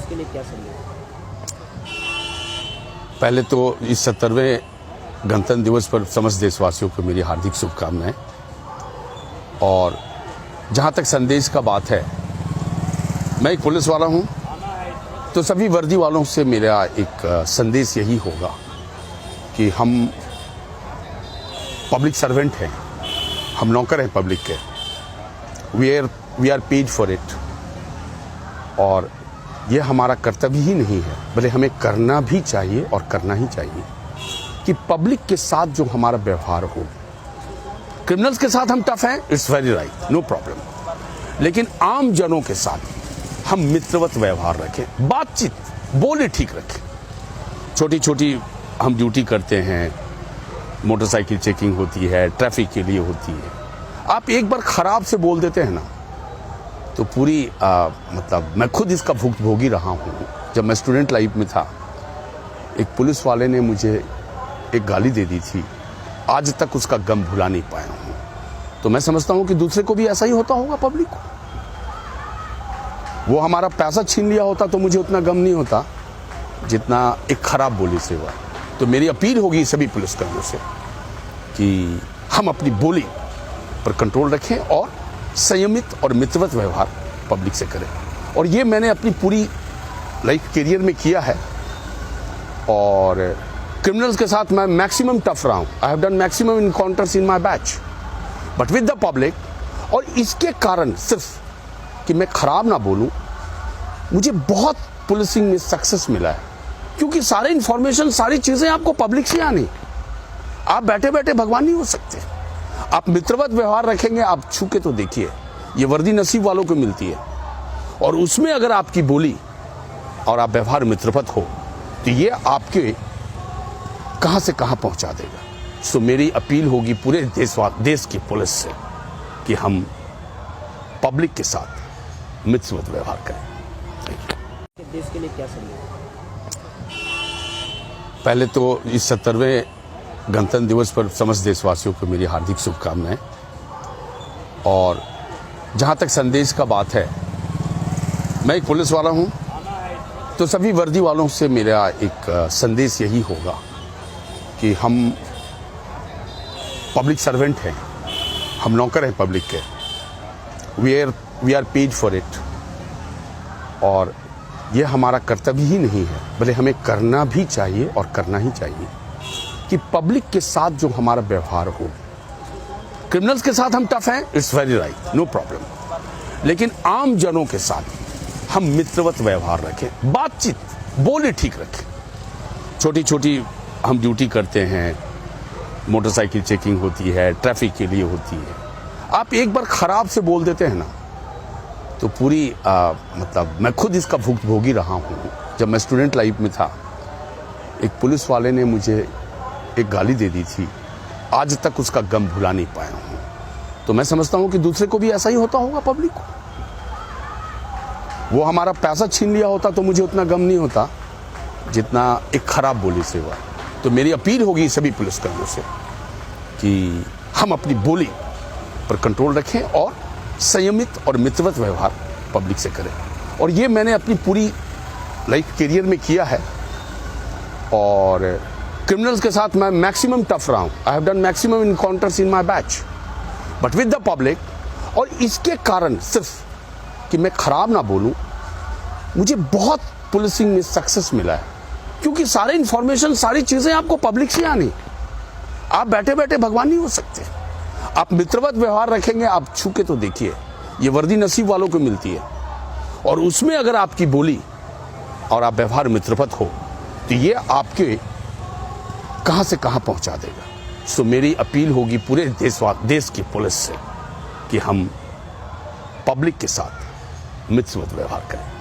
के लिए क्या संदेश? पहले तो इस 70वें गणतंत्र दिवस पर समस्त देशवासियों को मेरी हार्दिक शुभकामनाएं। और जहां तक संदेश का बात है, मैं एक पुलिस वाला हूं, तो सभी वर्दी वालों से मेरा एक संदेश यही होगा कि हम पब्लिक सर्वेंट हैं, हम नौकर हैं पब्लिक के। We are paid for it, और यह हमारा कर्तव्य ही नहीं है, बल्कि हमें करना भी चाहिए और करना ही चाहिए कि पब्लिक के साथ जो हमारा व्यवहार हो। क्रिमिनल्स के साथ हम टफ हैं, it's very right, no problem, लेकिन आम जनों के साथ हम मित्रवत व्यवहार रखें, बातचीत बोले ठीक रखें। छोटी छोटी हम ड्यूटी करते हैं, मोटरसाइकिल चेकिंग होती है, ट्रैफिक के लिए होती है। आप एक बार खराब से बोल देते हैं ना, तो पूरी मतलब मैं खुद इसका भुगतभोगी रहा हूँ। जब मैं स्टूडेंट लाइफ में था, एक पुलिस वाले ने मुझे एक गाली दे दी थी, आज तक उसका गम भुला नहीं पाया हूँ। तो मैं समझता हूँ कि दूसरे को भी ऐसा ही होता होगा, पब्लिक को। वो हमारा पैसा छीन लिया होता तो मुझे उतना गम नहीं होता जितना एक खराब बोली से हुआ। तो मेरी अपील होगी सभी पुलिसकर्मियों से कि हम अपनी बोली पर कंट्रोल रखें और संयमित और मित्रवत व्यवहार पब्लिक से करें। और ये मैंने अपनी पूरी लाइफ करियर में किया है। और क्रिमिनल्स के साथ मैं मैक्सिमम टफ रहा हूँ। I have done maximum encounters in my batch but with the public. और इसके कारण सिर्फ कि मैं खराब ना बोलूं, मुझे बहुत पुलिसिंग में सक्सेस मिला है, क्योंकि सारे इंफॉर्मेशन, सारी चीजें आपको पब्लिक से आनी। आप बैठे बैठे भगवान नहीं हो सकते। आप मित्रवत व्यवहार रखेंगे, आप छू के तो देखिए, ये वर्दी नसीब वालों को मिलती है। और उसमें अगर आपकी बोली और आप व्यवहार मित्रवत हो, तो ये आपके कहां से कहां पहुंचा देगा। सो मेरी अपील होगी पूरे देश की पुलिस से कि हम पब्लिक के साथ मित्रवत व्यवहार करें। देश के लिए क्या संदेश? पहले तो इस 70वें गणतंत्र दिवस पर समस्त देशवासियों को मेरी हार्दिक शुभकामनाएं। और जहां तक संदेश का बात है, मैं एक पुलिस वाला हूं, तो सभी वर्दी वालों से मेरा एक संदेश यही होगा कि हम पब्लिक सर्वेंट हैं, हम नौकर हैं पब्लिक के। We are paid for it, और यह हमारा कर्तव्य ही नहीं है, बल्कि हमें करना भी चाहिए और करना ही चाहिए कि पब्लिक के साथ जो हमारा व्यवहार हो। क्रिमिनल्स के साथ हम टफ हैं, it's very right, no problem, लेकिन आम जनों के साथ हम मित्रवत व्यवहार रखें, बातचीत बोले ठीक रखें। छोटी छोटी हम ड्यूटी करते हैं, मोटरसाइकिल चेकिंग होती है, ट्रैफिक के लिए होती है। आप एक बार खराब से बोल देते हैं ना, तो पूरी मतलब मैं खुद इसका भुगतभोगी रहा हूँ। जब मैं स्टूडेंट लाइफ में था, एक पुलिस वाले ने मुझे एक गाली दे दी थी, आज तक उसका गम भुला नहीं पाया हूँ। तो मैं समझता हूँ कि दूसरे को भी ऐसा ही होता होगा, पब्लिक को। वो हमारा पैसा छीन लिया होता तो मुझे उतना गम नहीं होता जितना एक खराब बोली से हुआ। तो मेरी अपील होगी सभी पुलिसकर्मियों से कि हम अपनी बोली पर कंट्रोल रखें और संयमित और मित्रवत व्यवहार पब्लिक से करें। और ये मैंने अपनी पूरी लाइफ करियर में किया है। और क्रिमिनल्स के साथ मैं मैक्सिमम टफ रहा हूँ। I have done maximum encounters in my batch but with the public. और इसके कारण सिर्फ कि मैं खराब ना बोलूं, मुझे बहुत पुलिसिंग में सक्सेस मिला है, क्योंकि सारे इंफॉर्मेशन, सारी चीजें आपको पब्लिक से आनी। आप बैठे बैठे भगवान नहीं हो सकते। आप मित्रवत व्यवहार रखेंगे, आप छू के तो देखिए, ये वर्दी नसीब वालों को मिलती है। और उसमें अगर आपकी बोली और आप व्यवहार मित्रवत हो, तो ये आपके कहां से कहां पहुंचा देगा। सो मेरी अपील होगी पूरे देश की पुलिस से कि हम पब्लिक के साथ मित्रवत व्यवहार करें।